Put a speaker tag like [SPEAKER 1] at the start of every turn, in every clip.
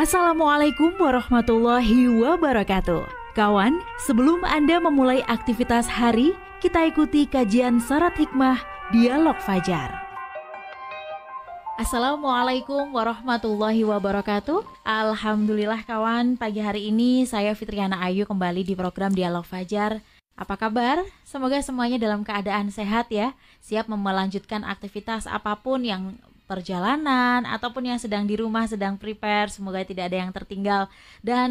[SPEAKER 1] Assalamualaikum warahmatullahi wabarakatuh. Kawan, sebelum Anda memulai aktivitas hari, kita ikuti kajian Syarat Hikmah Dialog Fajar. Assalamualaikum warahmatullahi wabarakatuh. Alhamdulillah kawan, pagi hari ini saya Fitriana Ayu kembali di program Dialog Fajar. Apa kabar? Semoga semuanya dalam keadaan sehat ya, siap melanjutkan aktivitas apapun yang perjalanan ataupun yang sedang di rumah, sedang prepare. Semoga tidak ada yang tertinggal dan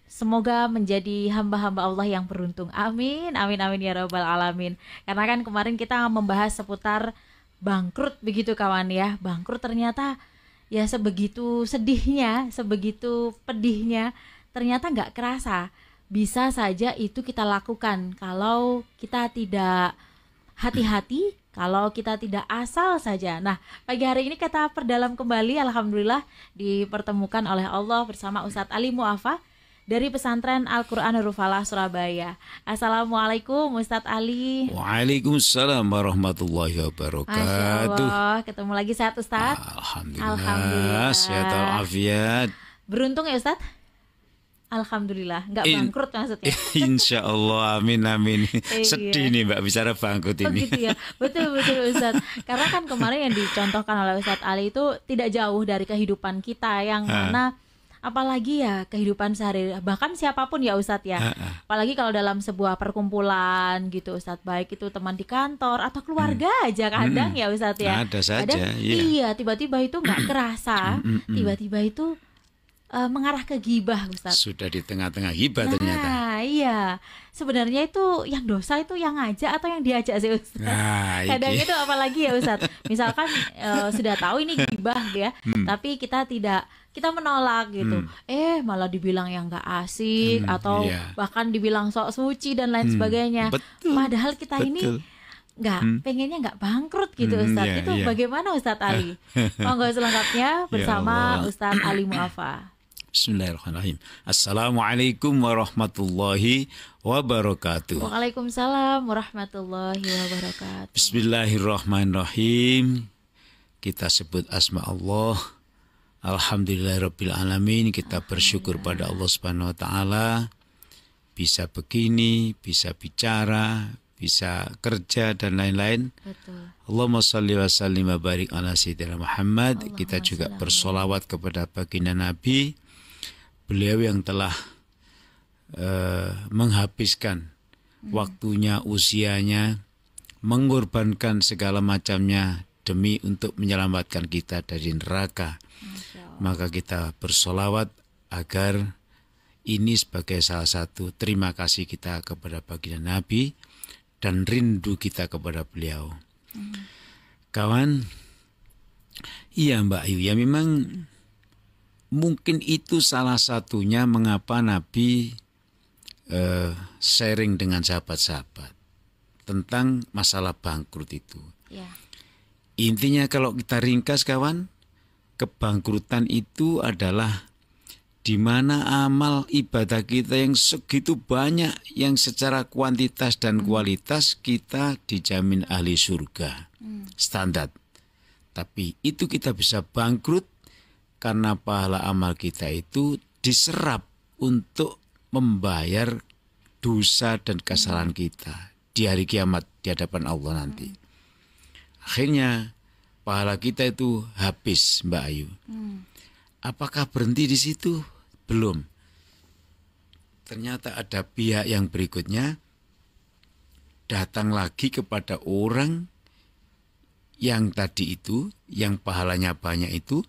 [SPEAKER 1] semoga menjadi hamba-hamba Allah yang beruntung. Amin, amin, amin ya rabbal alamin. Karena kan kemarin kita membahas seputar bangkrut begitu kawan ya. Bangkrut ternyata ya sebegitu sedihnya, sebegitu pedihnya, ternyata nggak kerasa. Bisa saja itu kita lakukan kalau kita tidak hati-hati, kalau kita tidak asal saja. Nah, pagi hari ini kita perdalam kembali, alhamdulillah dipertemukan oleh Allah bersama Ustadz Ali Mu'afah dari Pesantren Al-Quran Nurul Falah Surabaya. Assalamualaikum Ustadz Ali.
[SPEAKER 2] Waalaikumsalam warahmatullahi wabarakatuh.
[SPEAKER 1] Masya Allah, ketemu lagi sehat Ustadz.
[SPEAKER 2] Alhamdulillah, sehat walafiat.
[SPEAKER 1] Beruntung ya Ustadz? Alhamdulillah, nggak bangkrut maksudnya.
[SPEAKER 2] Insya Allah, amin amin. Sedih nih Mbak bicara bangkrut ini.
[SPEAKER 1] Oh gitu ya, betul Ustadz. Karena kan kemarin yang dicontohkan oleh Ustadz Ali itu tidak jauh dari kehidupan kita yang mana, apalagi ya kehidupan sehari, bahkan siapapun ya Ustadz ya. Apalagi kalau dalam sebuah perkumpulan gitu Ustadz, baik itu teman di kantor atau keluarga aja kadang ya Ustadz ya.
[SPEAKER 2] Ada saja.
[SPEAKER 1] Kadang, iya, tiba-tiba itu nggak kerasa, tiba-tiba itu mengarah ke gibah Ustadz.
[SPEAKER 2] Sudah di tengah-tengah gibah ternyata.
[SPEAKER 1] Nah iya, sebenarnya itu yang dosa itu yang ngajak atau yang diajak sih Ustadz. Kadang itu apalagi ya Ustadz, misalkan sudah tahu ini gibah ya, tapi kita menolak gitu. Malah dibilang yang gak asik atau bahkan dibilang sok suci dan lain sebagainya. Padahal kita ini pengennya nggak bangkrut gitu Ustadz. Itu bagaimana Ustadz Ali? Monggo selengkapnya bersama Ustadz Ali Mu'afah.
[SPEAKER 2] Bismillahirrahmanirrahim. Assalamualaikum warahmatullahi wabarakatuh.
[SPEAKER 1] Waalaikumsalam warahmatullahi wabarakatuh.
[SPEAKER 2] Bismillahirrahmanirrahim. Kita sebut asma Allah. Alhamdulillahirabbil alamin. Kita bersyukur pada Allah Subhanahu wa taala bisa begini, bisa bicara, bisa kerja dan lain-lain.
[SPEAKER 1] Betul.
[SPEAKER 2] Allahumma shalli wa sallim wa barik ala sayyidina Muhammad. Kita juga bersolawat kepada baginda Nabi, beliau yang telah menghabiskan waktunya, usianya, mengorbankan segala macamnya demi untuk menyelamatkan kita dari neraka. Maka kita bersolawat agar ini sebagai salah satu terima kasih kita kepada baginda Nabi dan rindu kita kepada beliau. Kawan, iya Mbak Ayu, ya memang mungkin itu salah satunya mengapa Nabi sharing dengan sahabat-sahabat tentang masalah bangkrut itu. Ya. Intinya kalau kita ringkas kawan, kebangkrutan itu adalah di mana amal ibadah kita yang segitu banyak, yang secara kuantitas dan kualitas kita dijamin ahli surga, standar. Tapi itu kita bisa bangkrut karena pahala amal kita itu diserap untuk membayar dosa dan kesalahan kita di hari kiamat di hadapan Allah nanti. Akhirnya pahala kita itu habis Mbak Ayu. Apakah berhenti di situ? Belum. Ternyata ada pihak yang berikutnya datang lagi kepada orang yang tadi itu, yang pahalanya banyak itu,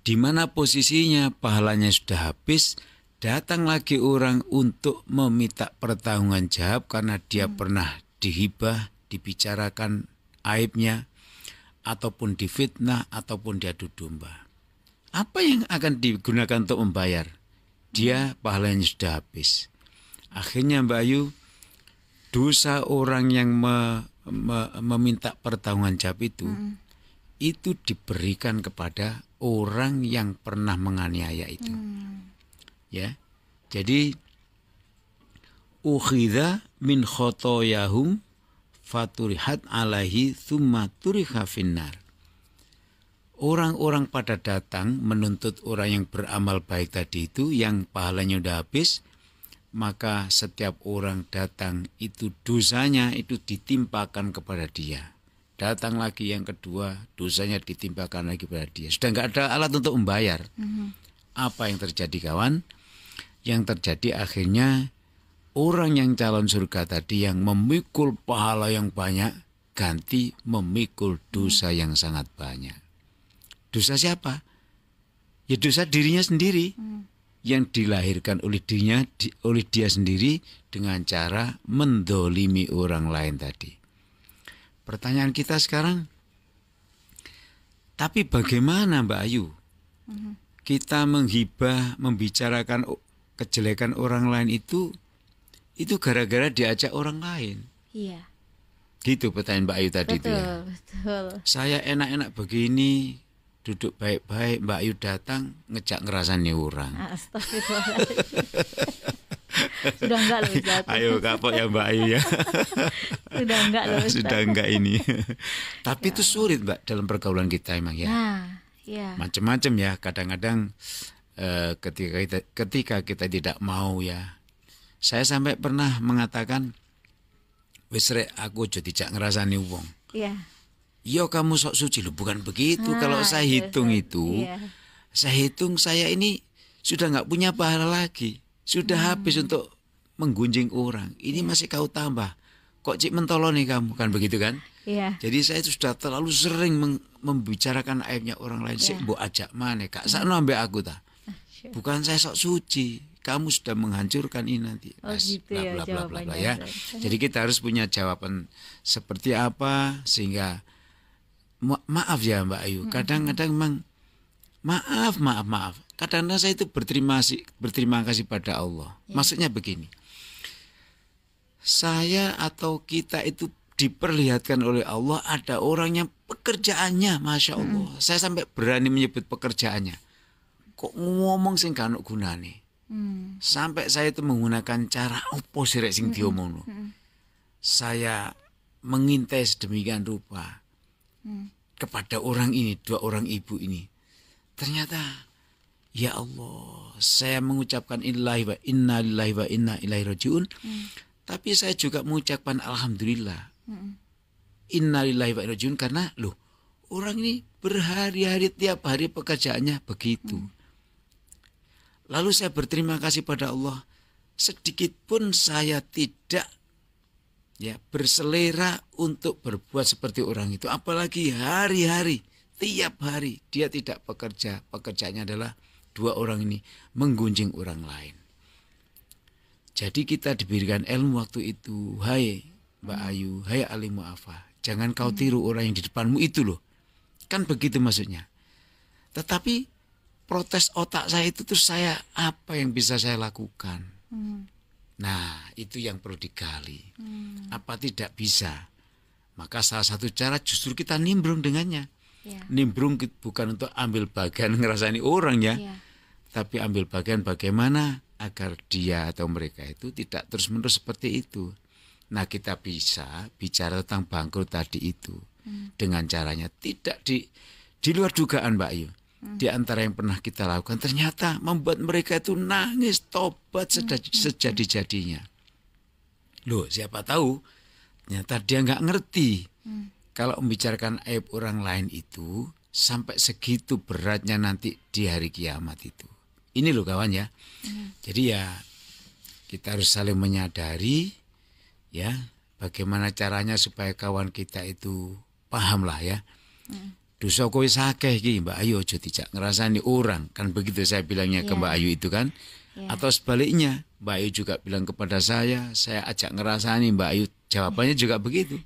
[SPEAKER 2] di mana posisinya pahalanya sudah habis, datang lagi orang untuk meminta pertanggungan jawab karena dia pernah dihibah, dibicarakan aibnya, ataupun difitnah, ataupun diadu domba. Apa yang akan digunakan untuk membayar? Dia pahalanya sudah habis. Akhirnya Mbak Ayu, dosa orang yang meminta pertanggungan jawab itu diberikan kepada orang yang pernah menganiaya itu. Ya. Jadi ukhidha min khotoyahum faturihat alaihi thumma turiha finnar. orang-orang pada datang menuntut orang yang beramal baik tadi itu, yang pahalanya udah habis, maka setiap orang datang itu dosanya itu ditimpakan kepada dia. Datang lagi yang kedua, dosanya ditimpakan lagi kepada dia. Sudah nggak ada alat untuk membayar. Apa yang terjadi kawan? Yang terjadi akhirnya orang yang calon surga tadi yang memikul pahala yang banyak, ganti memikul dosa yang sangat banyak. Dosa siapa? Ya dosa dirinya sendiri. Yang dilahirkan oleh dirinya, oleh dia sendiri dengan cara mendolimi orang lain tadi. Pertanyaan kita sekarang, tapi bagaimana Mbak Ayu? Kita menghibah, membicarakan kejelekan orang lain itu gara-gara diajak orang lain.
[SPEAKER 1] Iya.
[SPEAKER 2] Gitu pertanyaan Mbak Ayu tadi itu ya.
[SPEAKER 1] Betul.
[SPEAKER 2] Saya enak-enak begini, duduk baik-baik, Mbak Ayu datang ngejak ngerasani orang.
[SPEAKER 1] Astagfirullahaladzim. Sudah enggak loh Ustaz.
[SPEAKER 2] Ayo kapok ya Mbak Ayu ya.
[SPEAKER 1] Sudah enggak loh Ustaz.
[SPEAKER 2] Sudah enggak ini. Tapi itu sulit Mbak dalam pergaulan kita emang ya.
[SPEAKER 1] Nah, iya.
[SPEAKER 2] Macam-macam ya. Kadang-kadang ketika kita tidak mau ya. Saya sampai pernah mengatakan, wis rek aku aja dijak ngerasani wong.
[SPEAKER 1] Iya.
[SPEAKER 2] Yo kamu sok suci loh, bukan begitu. Kalau saya
[SPEAKER 1] iya,
[SPEAKER 2] hitung
[SPEAKER 1] Ustaz.
[SPEAKER 2] itu,
[SPEAKER 1] Iya.
[SPEAKER 2] saya hitung saya ini sudah nggak punya pahala lagi. Sudah habis untuk menggunjing orang. Ini masih kau tambah. Kok cik mentoloni kamu, kan begitu kan?
[SPEAKER 1] Iya.
[SPEAKER 2] Jadi saya itu sudah terlalu sering membicarakan aibnya orang lain. Sik mbok ajak mana, Kak? Sakno ambek aku ta. Bukan saya sok suci. Kamu sudah menghancurkan ini nanti.
[SPEAKER 1] Oh gitu ya jawabannya.
[SPEAKER 2] Ya. Jadi kita harus punya jawaban seperti apa sehingga maaf ya Mbak Ayu. Kadang-kadang memang maaf. Kadang-kadang saya itu berterima kasih pada Allah. Maksudnya begini. Saya atau kita itu diperlihatkan oleh Allah ada orang yang pekerjaannya Masya Allah. Saya sampai berani menyebut pekerjaannya. Kok ngomong sing gak ono gunane. Sampai saya itu menggunakan cara opo sih rek sing diomongno. Saya mengintai sedemikian rupa kepada orang ini, dua orang ibu ini. Ternyata ya Allah, saya mengucapkan inna lillahi wa inna ilaihi rajiun. Tapi saya juga mengucapkan alhamdulillah. Inna lillahi wa inna ilaihi rajiun karena loh, orang ini berhari-hari tiap hari pekerjaannya begitu. Lalu saya berterima kasih pada Allah, sedikit pun saya tidak berselera untuk berbuat seperti orang itu. Apalagi hari-hari, tiap hari dia tidak bekerja. Pekerjaannya adalah dua orang ini menggunjing orang lain. Jadi kita diberikan ilmu waktu itu, hai Mbak Ayu, hai Ali Mu'afah, jangan kau tiru orang yang di depanmu itu loh. Kan begitu maksudnya. Tetapi protes otak saya itu terus apa yang bisa saya lakukan? Nah, itu yang perlu digali. Apa tidak bisa? Maka salah satu cara justru kita nimbrung dengannya. Nimbrung bukan untuk ambil bagian ngerasani orang ya. Tapi ambil bagian bagaimana agar dia atau mereka itu tidak terus-menerus seperti itu. Nah, kita bisa bicara tentang bangkrut tadi itu. Dengan caranya tidak di luar dugaan Mbak Ayu. Di antara yang pernah kita lakukan ternyata membuat mereka itu nangis tobat sejadi-jadinya. Loh, siapa tahu ternyata dia nggak ngerti kalau membicarakan aib orang lain itu sampai segitu beratnya nanti di hari kiamat itu. Ini loh kawan ya. Jadi ya kita harus saling menyadari ya bagaimana caranya supaya kawan kita itu paham lah ya. Dosa kowe sakeh iki Mbak Ayu aja dijak ngerasani orang. Kan begitu saya bilangnya ke Mbak Ayu itu kan. Atau sebaliknya Mbak Ayu juga bilang kepada saya ajak ngerasani Mbak Ayu. Jawabannya juga begitu.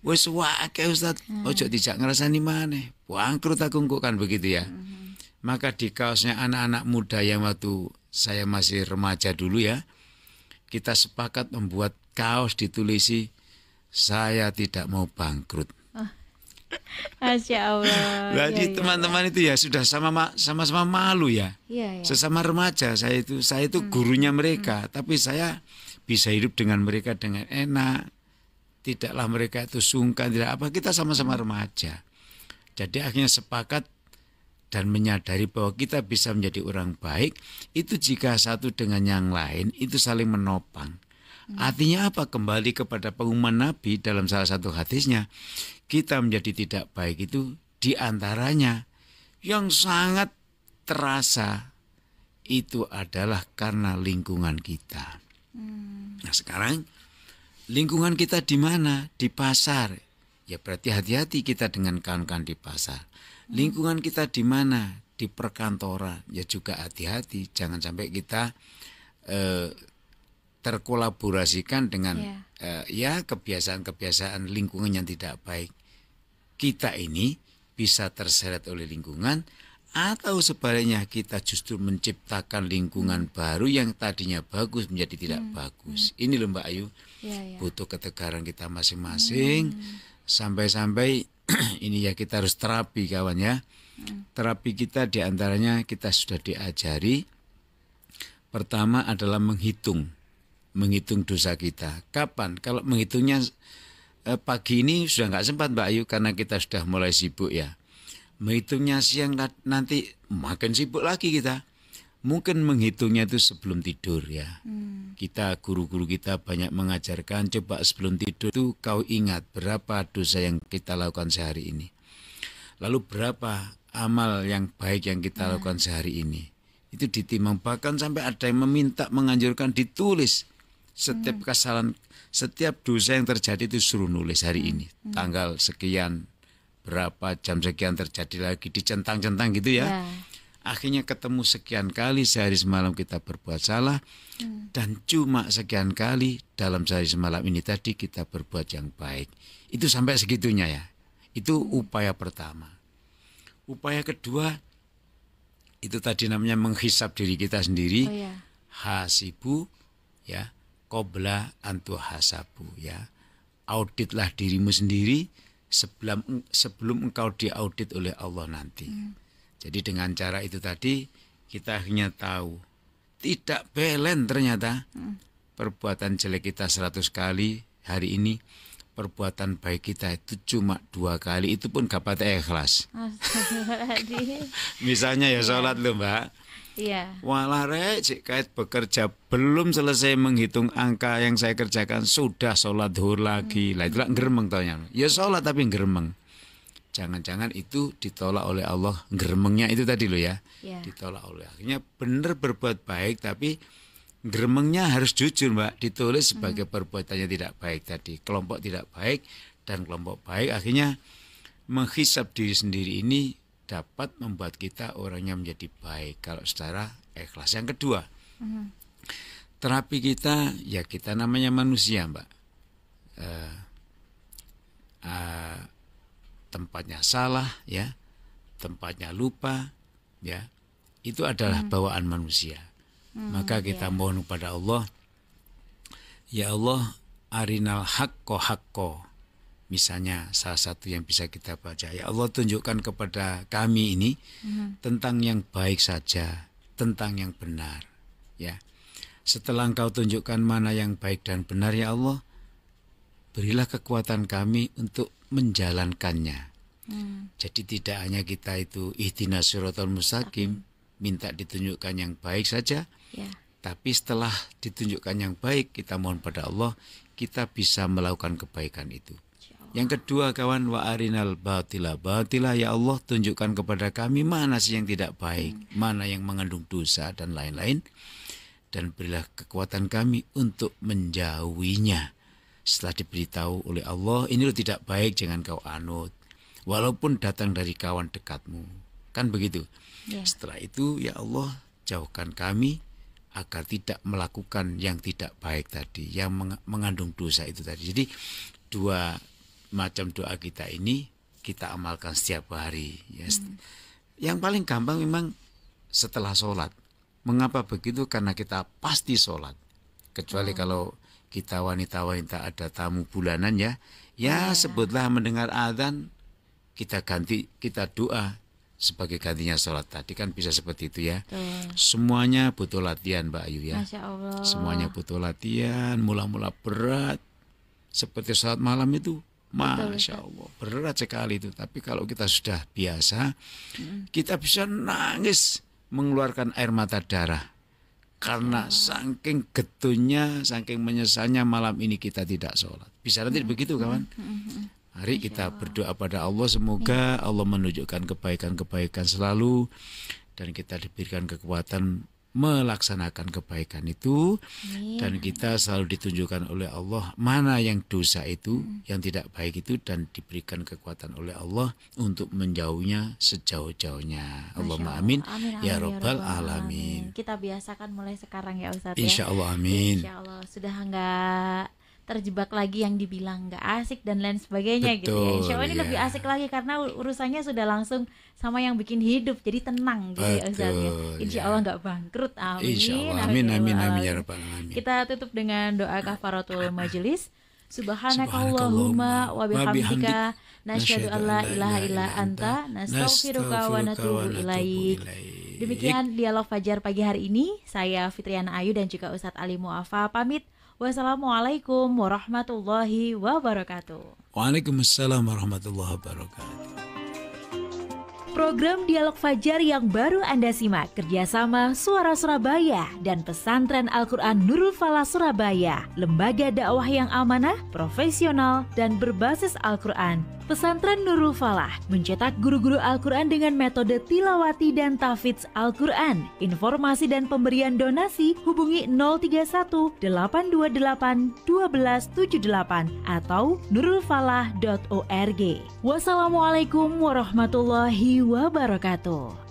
[SPEAKER 2] Wes wae Ustaz, ojo dijak ngerasani maneh. Bangkrut aku kok kan begitu ya. Maka di kaosnya anak-anak muda yang waktu saya masih remaja dulu ya. Kita sepakat membuat kaos ditulisi saya tidak mau bangkrut.
[SPEAKER 1] Masya Allah.
[SPEAKER 2] Jadi teman-teman itu ya sudah sama-sama malu ya. Sesama remaja saya itu gurunya mereka, tapi saya bisa hidup dengan mereka dengan enak. Tidaklah mereka itu sungkan, tidak apa, kita sama-sama remaja. Jadi akhirnya sepakat dan menyadari bahwa kita bisa menjadi orang baik itu jika satu dengan yang lain itu saling menopang. Artinya apa? Kembali kepada pengumuman Nabi dalam salah satu hadisnya, kita menjadi tidak baik itu diantaranya yang sangat terasa itu adalah karena lingkungan kita. Nah sekarang lingkungan kita di mana? Di pasar. Ya berarti hati-hati kita dengan kawan-kawan di pasar. Lingkungan kita di mana? Di perkantoran. Ya juga hati-hati. Jangan sampai kita terkolaborasikan dengan kebiasaan-kebiasaan lingkungan yang tidak baik. Kita ini bisa terseret oleh lingkungan atau sebaliknya kita justru menciptakan lingkungan baru yang tadinya bagus menjadi tidak bagus. Ini loh Mbak Ayu, butuh ketegaran kita masing-masing. Sampai-sampai ini ya kita harus terapi kawan ya. Terapi kita diantaranya kita sudah diajari. Pertama adalah menghitung dosa kita. Kapan? Kalau menghitungnya pagi ini sudah nggak sempat Mbak Ayu karena kita sudah mulai sibuk ya. Menghitungnya siang nanti makin sibuk lagi kita. Mungkin menghitungnya itu sebelum tidur ya. Kita guru-guru kita banyak mengajarkan coba sebelum tidur itu kau ingat berapa dosa yang kita lakukan sehari ini. Lalu berapa amal yang baik yang kita lakukan sehari ini. Itu ditimbang, bahkan sampai ada yang meminta menganjurkan ditulis setiap kesalahan, setiap dosa yang terjadi itu suruh nulis hari ini. Tanggal sekian, berapa jam sekian terjadi lagi, dicentang-centang gitu ya. Akhirnya ketemu sekian kali sehari semalam kita berbuat salah. Dan cuma sekian kali dalam sehari semalam ini tadi kita berbuat yang baik. Itu sampai segitunya ya. Itu upaya pertama. Upaya kedua, itu tadi namanya menghisap diri kita sendiri. Hasibu ya, qabla antu hasabu ya. Auditlah dirimu sendiri sebelum engkau diaudit oleh Allah nanti. Jadi dengan cara itu tadi kita akhirnya tahu tidak belen ternyata perbuatan jelek kita 100 kali hari ini, perbuatan baik kita itu cuma 2 kali, itu pun gak patah ikhlas. Misalnya ya sholat loh Mbak. Walah rek, cik kait bekerja belum selesai menghitung angka yang saya kerjakan sudah sholat zuhur lagi. Lah itulah geremeng taunya. Ya sholat tapi geremeng. Jangan-jangan itu ditolak oleh Allah, geremengnya itu tadi loh ya. Ditolak oleh akhirnya benar berbuat baik tapi geremengnya harus jujur Mbak, ditulis sebagai perbuatannya tidak baik tadi. Kelompok tidak baik dan kelompok baik, akhirnya menghisap diri sendiri ini dapat membuat kita orangnya menjadi baik kalau secara ikhlas. Yang kedua, terapi kita ya kita namanya manusia Mbak. Tempatnya salah ya, tempatnya lupa ya, itu adalah bawaan manusia. Maka kita mohon kepada Allah, ya Allah arinal haqqo. Misalnya salah satu yang bisa kita baca, ya Allah tunjukkan kepada kami ini tentang yang baik saja, tentang yang benar ya. Setelah Engkau tunjukkan mana yang baik dan benar ya Allah, berilah kekuatan kami untuk menjalankannya. Jadi tidak hanya kita itu ihdinas siratal mustaqim, minta ditunjukkan yang baik saja, tapi setelah ditunjukkan yang baik kita mohon pada Allah kita bisa melakukan kebaikan itu. Yang kedua kawan, wa arinal batila ya Allah tunjukkan kepada kami mana sih yang tidak baik, mana yang mengandung dosa dan lain-lain, dan berilah kekuatan kami untuk menjauhinya. Setelah diberitahu oleh Allah, ini lo tidak baik, jangan kau anut. Walaupun datang dari kawan dekatmu. Kan begitu. Setelah itu, ya Allah, jauhkan kami agar tidak melakukan yang tidak baik tadi, yang mengandung dosa itu tadi. Jadi, 2 macam doa kita ini, kita amalkan setiap hari. Ya. Yang paling gampang memang setelah sholat. Mengapa begitu? Karena kita pasti sholat. Kecuali kalau kita wanita-wanita ada tamu bulanan ya, sebutlah mendengar adzan kita doa sebagai gantinya sholat tadi, kan bisa seperti itu ya. Semuanya butuh latihan Mbak Ayu ya.
[SPEAKER 1] Masya Allah.
[SPEAKER 2] Semuanya butuh latihan, mula-mula berat seperti sholat malam itu Masya Allah, berat sekali itu. Tapi kalau kita sudah biasa, kita bisa nangis mengeluarkan air mata darah. Karena saking getunya, saking menyesalnya malam ini kita tidak sholat. Bisa nanti begitu kawan? Mari kita berdoa pada Allah, semoga Allah menunjukkan kebaikan-kebaikan selalu. Dan kita diberikan kekuatan melaksanakan kebaikan itu. Dan kita selalu ditunjukkan oleh Allah mana yang dosa itu, yang tidak baik itu, dan diberikan kekuatan oleh Allah untuk menjauhnya sejauh-jauhnya. Allahumma amin, ya Rabbal Alamin.
[SPEAKER 1] Kita biasakan mulai sekarang ya Ustadz.
[SPEAKER 2] Insya Allah amin.
[SPEAKER 1] Insya Allah sudah enggak terjebak lagi yang dibilang nggak asik dan lain sebagainya.
[SPEAKER 2] Betul,
[SPEAKER 1] gitu ya. Insya Allah ini
[SPEAKER 2] ya.
[SPEAKER 1] lebih asik lagi karena urusannya sudah langsung sama yang bikin hidup, jadi tenang gitu ya Ustaz ya. Insya Allah nggak bangkrut, amin.
[SPEAKER 2] Insya Allah amin, amin, amin, ya Rabbal Alamin.
[SPEAKER 1] Kita tutup dengan doa kafaratul majelis. Subhanakallahumma wa bihamdika nasyhadu an la ilaha illa anta nastaghfiruka wa natubu ilaik. Demikian dialog Fajar pagi hari ini. Saya Fitriana Ayu dan juga Ustadz Ali Mu'afa pamit. Wassalamualaikum warahmatullahi wabarakatuh.
[SPEAKER 2] Waalaikumsalam warahmatullahi wabarakatuh.
[SPEAKER 1] Program Dialog Fajar yang baru Anda simak kerjasama Suara Surabaya dan Pesantren Al-Quran Nurul Falah Surabaya, lembaga dakwah yang amanah, profesional, dan berbasis Al-Quran. Pesantren Nurul Falah mencetak guru-guru Al-Quran dengan metode tilawati dan tahfidz Al-Quran. Informasi dan pemberian donasi hubungi 031 828 1278 atau nurulfalah.org. Wassalamualaikum warahmatullahi wabarakatuh.